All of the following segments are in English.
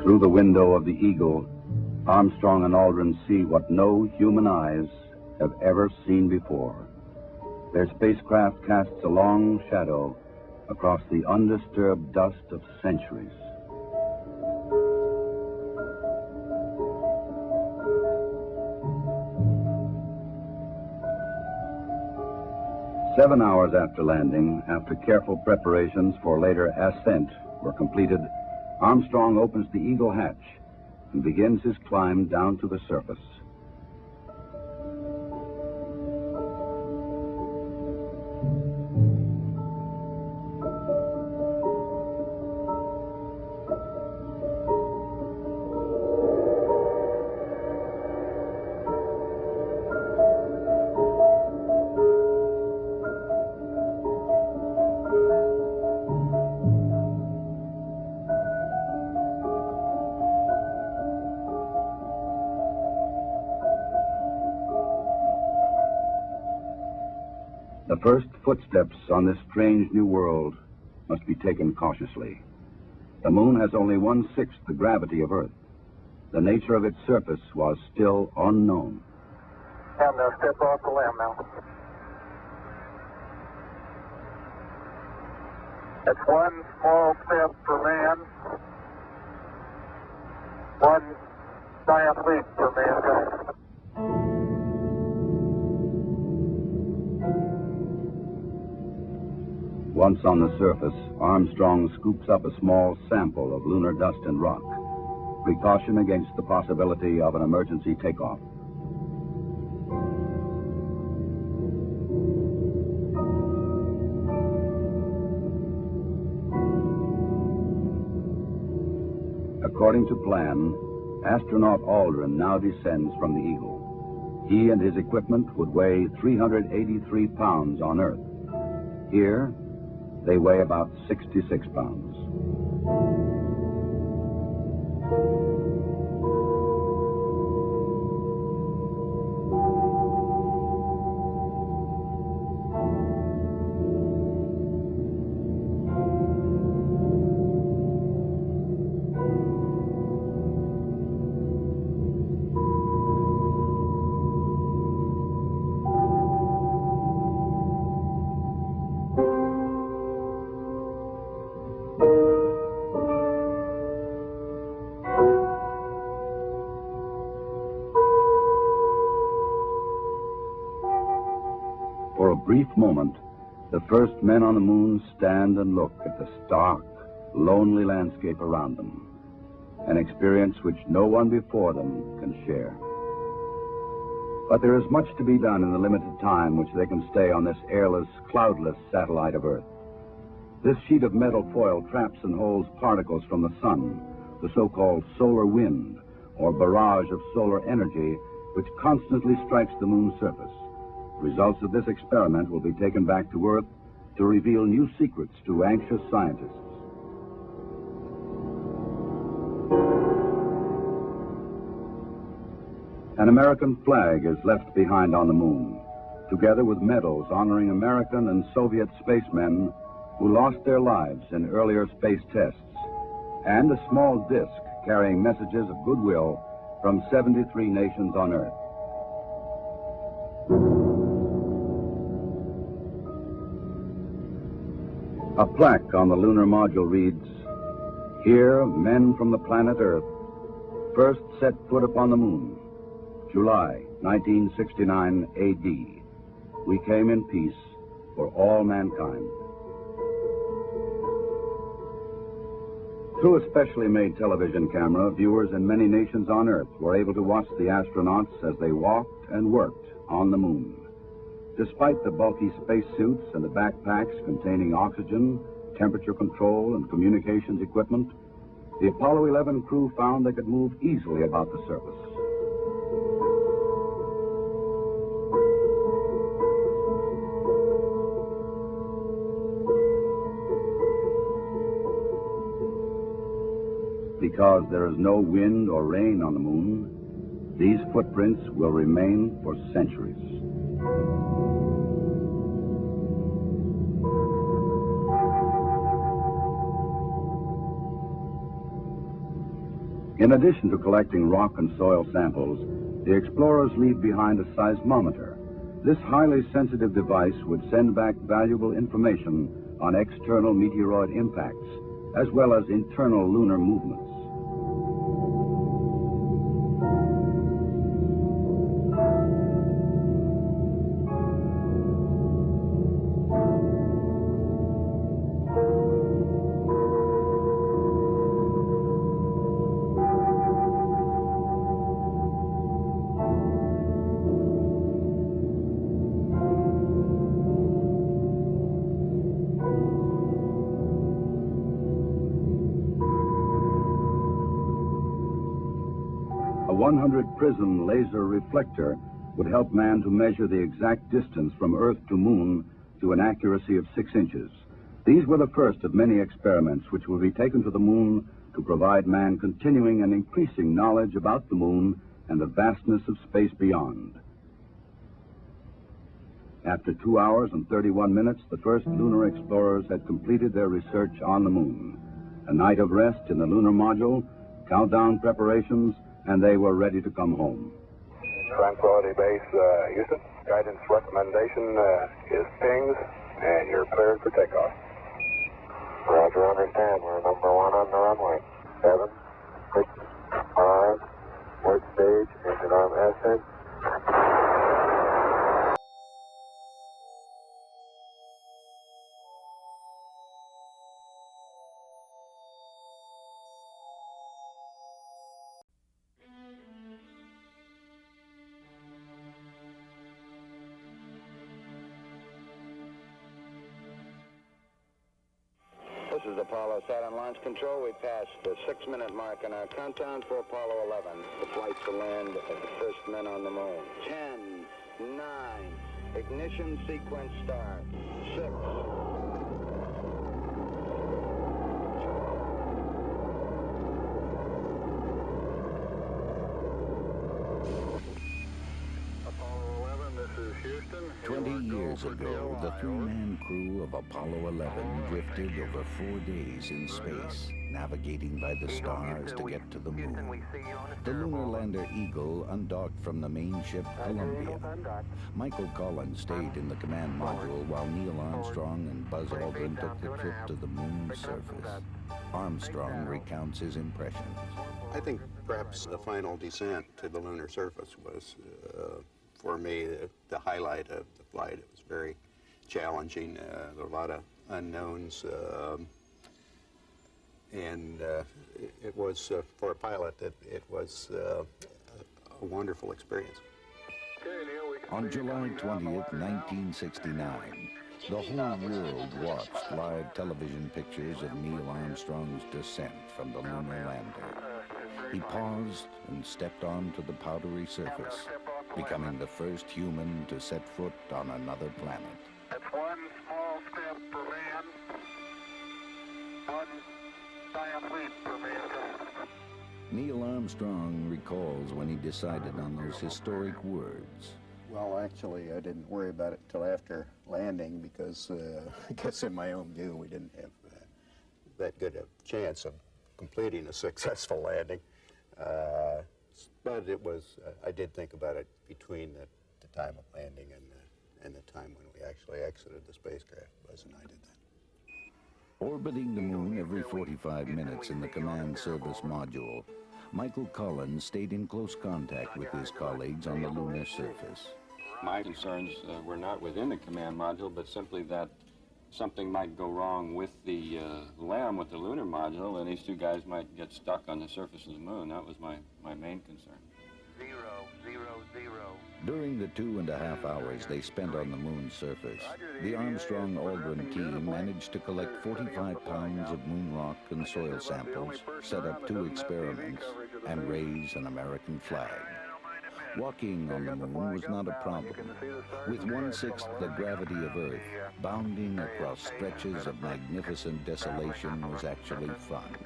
Through the window of the Eagle, Armstrong and Aldrin see what no human eyes have ever seen before. Their spacecraft casts a long shadow across the undisturbed dust of centuries. Seven hours after landing, after careful preparations for later ascent were completed, Armstrong opens the Eagle hatch and begins his climb down to the surface. The first footsteps on this strange new world must be taken cautiously. The moon has only 1/6 the gravity of Earth. The nature of its surface was still unknown. And step off the limb now. That's one small step for man, one giant leap for mankind. Once on the surface, Armstrong scoops up a small sample of lunar dust and rock, precaution against the possibility of an emergency takeoff. According to plan, astronaut Aldrin now descends from the Eagle. He and his equipment would weigh 383 pounds on Earth. Here, they weigh about 66 pounds. For a brief moment, the first men on the moon stand and look at the stark, lonely landscape around them, an experience which no one before them can share. But there is much to be done in the limited time which they can stay on this airless, cloudless satellite of Earth. This sheet of metal foil traps and holds particles from the sun, the so-called solar wind, or barrage of solar energy, which constantly strikes the moon's surface. Results of this experiment will be taken back to Earth to reveal new secrets to anxious scientists. An American flag is left behind on the moon, together with medals honoring American and Soviet spacemen who lost their lives in earlier space tests, and a small disc carrying messages of goodwill from 73 nations on Earth. A plaque on the lunar module reads, "Here, men from the planet Earth first set foot upon the moon, July 1969 AD. We came in peace for all mankind." Through a specially made television camera, viewers in many nations on Earth were able to watch the astronauts as they walked and worked on the moon. Despite the bulky spacesuits and the backpacks containing oxygen, temperature control, and communications equipment, the Apollo 11 crew found they could move easily about the surface. Because there is no wind or rain on the moon, these footprints will remain for centuries. In addition to collecting rock and soil samples, the explorers leave behind a seismometer. This highly sensitive device would send back valuable information on external meteoroid impacts, as well as internal lunar movements. A 100-prism laser reflector would help man to measure the exact distance from Earth to Moon to an accuracy of 6 inches. These were the first of many experiments which will be taken to the Moon to provide man continuing and increasing knowledge about the Moon and the vastness of space beyond. After 2 hours and 31 minutes, the first lunar explorers had completed their research on the Moon. A night of rest in the lunar module, countdown preparations, and they were ready to come home. Tranquility Base, Houston. Guidance recommendation is pings, and you're cleared for takeoff. Roger, understand. We're number 1 on the runway. 7, 6, 5, work stage, engine arm ascent. This is Apollo Saturn Launch Control. We passed the 6-minute mark in our countdown for Apollo 11. The flight to land of the first men on the moon. 10, 9, ignition sequence start. 6. Apollo 11, this is Houston. 20 years ago, the 3-man crew of Apollo 11 drifted over 4 days in space, navigating by the stars to get to the moon. The lunar lander Eagle undocked from the main ship Columbia. Michael Collins stayed in the command module while Neil Armstrong and Buzz Aldrin took the trip to the moon's surface. Armstrong recounts his impressions. I think perhaps the final descent to the lunar surface was, for me, the highlight of the flight. It was very challenging. There were a lot of unknowns, and it was, for a pilot, it was a wonderful experience. On July 20th, 1969, the whole world watched live television pictures of Neil Armstrong's descent from the lunar lander. He paused and stepped onto the powdery surface, becoming the first human to set foot on another planet. That's one small step for man, one giant leap for mankind. Neil Armstrong recalls when he decided on those historic words. Well, actually, I didn't worry about it till after landing because I guess in my own view, we didn't have that good a chance of completing a successful landing. But it was, I did think about it between the time of landing and the time when we actually exited the spacecraft. Buzz and I did that. Orbiting the moon every 45 minutes in the command service module, Michael Collins stayed in close contact with his colleagues on the lunar surface. My concerns were not within the command module, but simply that something might go wrong with the LEM, with the lunar module, and these two guys might get stuck on the surface of the moon. That was my main concern. 0, 0, 0. During the 2.5 hours they spent on the moon's surface, the Armstrong-Aldrin team managed to collect 45 pounds of moon rock and soil samples, set up 2 experiments, and raise an American flag. Walking on the moon was not a problem. With 1/6 the gravity of Earth, bounding across stretches of magnificent desolation was actually fun.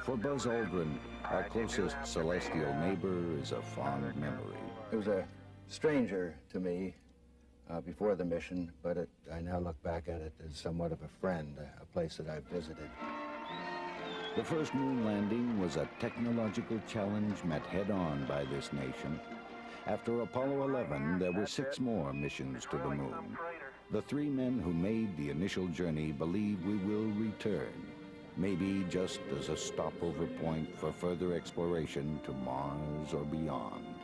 For Buzz Aldrin, our closest celestial neighbor is a fond memory. It was a stranger to me before the mission, but I now look back at it as somewhat of a friend, a place that I've visited. The first moon landing was a technological challenge met head-on by this nation. After Apollo 11, there were 6 more missions to the moon. The 3 men who made the initial journey believe we will return, maybe just as a stopover point for further exploration to Mars or beyond.